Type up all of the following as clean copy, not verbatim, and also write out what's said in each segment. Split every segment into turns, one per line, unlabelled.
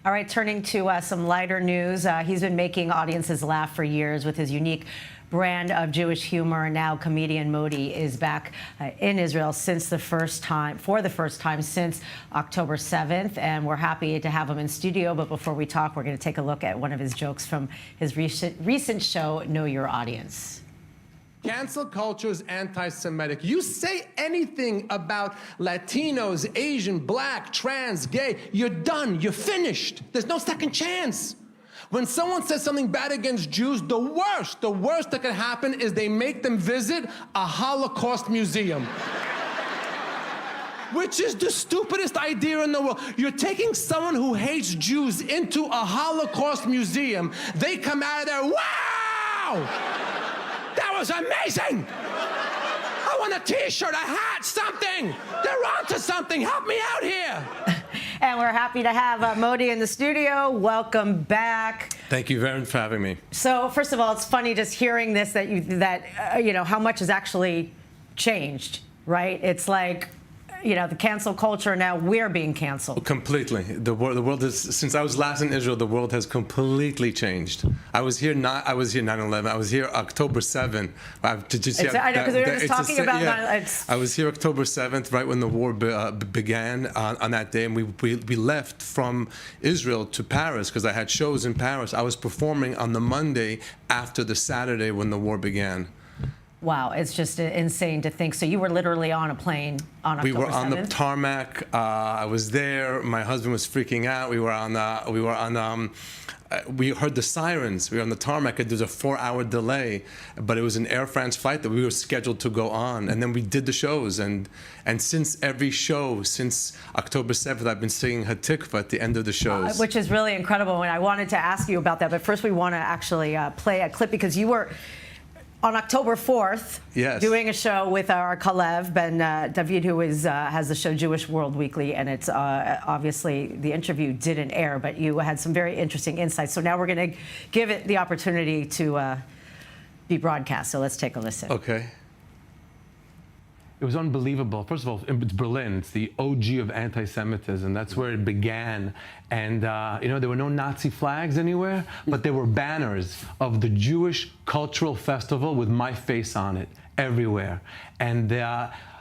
All right, turning to some lighter news. He's been making audiences laugh for years with his unique brand of Jewish humor. And now comedian Modi is back in Israel for the first time since October 7th. And we're happy to have him in studio. But before we talk, we're going to take a look at one of his jokes from his recent show, Know Your Audience.
Cancel culture is anti-Semitic. You say anything about Latinos, Asian, black, trans, gay, you're done, you're finished. There's no second chance. When someone says something bad against Jews, the worst that could happen is they make them visit a Holocaust museum. Which is the stupidest idea in the world. You're taking someone who hates Jews into a Holocaust museum. They come out of there, wow! That was amazing! I want a t-shirt, a hat, something! They're onto something! Help me out here!
And we're happy to have Modi in the studio. Welcome back.
Thank you very much for having me.
So, first of all, it's funny just hearing this, that you know, how much has actually changed, right? It's like, you know, the cancel culture, now we're being canceled.
Completely. The world is, since I was last in Israel, the world has completely changed. I was here 9/11. I was here October 7th. Did you see?
I know, because we were just talking about
that. I was here October 7th, right when the war began on that day, and we left from Israel to Paris because I had shows in Paris. I was performing on the Monday after the Saturday when the war began.
Wow, it's just insane to think. So you were literally on a plane on October 7th?
We were on the tarmac. I was there. My husband was freaking out. We heard the sirens. We were on the tarmac. There was a 4-hour delay, but it was an Air France flight that we were scheduled to go on. And then we did the shows. And since every show, since October 7th, I've been singing Hatikva at the end of the shows.
Which is really incredible. And I wanted to ask you about that. But first, we want to actually play a clip, because you were on October 4th,
yes,
doing a show with our Kalev Ben David, who has the show Jewish World Weekly, and it's obviously the interview didn't air, but you had some very interesting insights. So now we're going to give it the opportunity to be broadcast. So let's take a listen.
Okay.
It was unbelievable. First of all, it's Berlin. It's the OG of anti-Semitism. That's where it began. And, you know, there were no Nazi flags anywhere, but there were banners of the Jewish Cultural Festival with my face on it everywhere. And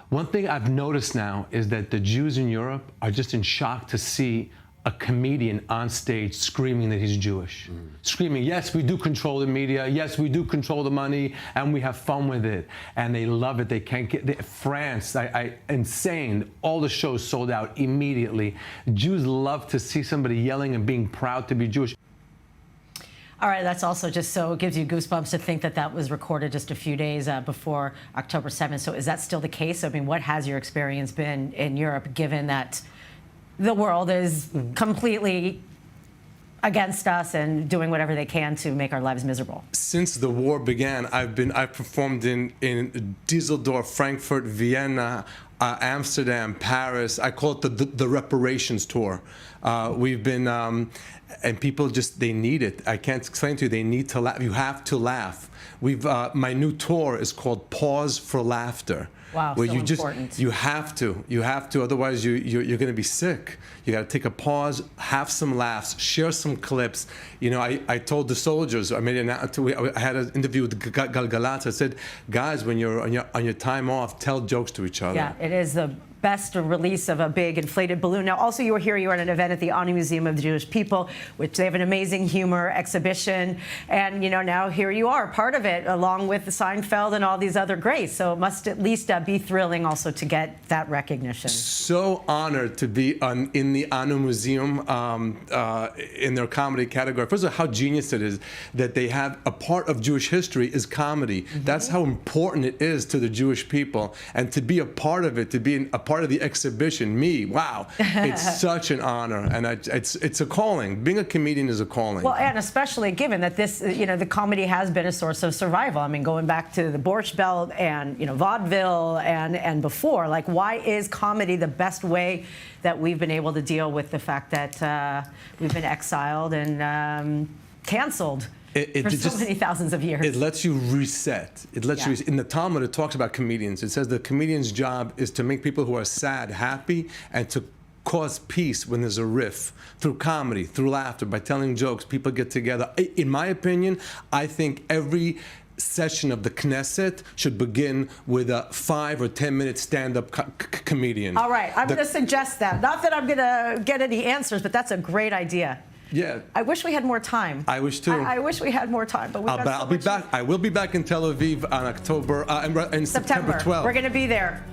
one thing I've noticed now is that the Jews in Europe are just in shock to see a comedian on stage screaming that he's Jewish. Screaming, yes, we do control the media, yes, we do control the money, and we have fun with it. And they love it. They can't get France, insane. All the shows sold out immediately. Jews love to see somebody yelling and being proud to be Jewish.
All right, that's also just so it gives you goosebumps to think that that was recorded just a few days before October 7th. So is that still the case? I mean, what has your experience been in Europe, given that the world is completely against us and doing whatever they can to make our lives miserable?
Since the war began, I've performed in Düsseldorf, Frankfurt, Vienna, Amsterdam, Paris. I call it the reparations tour. We've been, and people just, they need it. I can't explain to you, they need to laugh. You have to laugh. My new tour is called Pause for Laughter.
Wow,
where
so important.
You have to, otherwise you're going to be sick. You got to take a pause, have some laughs, share some clips. You know, I told the soldiers, I had an interview with Galgalat. I said, guys, when you're on your time off, tell jokes to each other.
Yeah, it is the best release of a big inflated balloon. Now, also, you were here, you were at an event at the Ani Museum of the Jewish People, which they have an amazing humor exhibition. And, you know, now here you are, part of it, along with Seinfeld and all these other greats. So it must at least be thrilling also to get that recognition.
So honored to be in the Ani Museum in their comedy category. First of all, how genius it is that they have a part of Jewish history is comedy. That's how important it is to the Jewish people. And to be a part of it, to be a part of the exhibition, wow, it's such an honor, and it's a calling. Being a comedian is a calling.
Well, and especially given that this, you know, the comedy has been a source of survival. I mean, going back to the Borscht Belt and, you know, vaudeville and before, like, why is comedy the best way that we've been able to deal with the fact that we've been exiled and canceled for so many thousands of years?
It lets you reset. It lets you. In the Talmud, it talks about comedians. It says the comedian's job is to make people who are sad happy and to cause peace when there's a rift through comedy, through laughter, by telling jokes. People get together. In my opinion, I think every session of the Knesset should begin with a 5 or 10 minute stand-up comedian.
All right, I'm going to suggest that. Not that I'm going to get any answers, but that's a great idea.
Yeah.
I wish we had more time.
I wish too.
I wish we had more time, but we've got so
I'll be
much-
back. I will be back in Tel Aviv on in September 12th.
We're going to be there.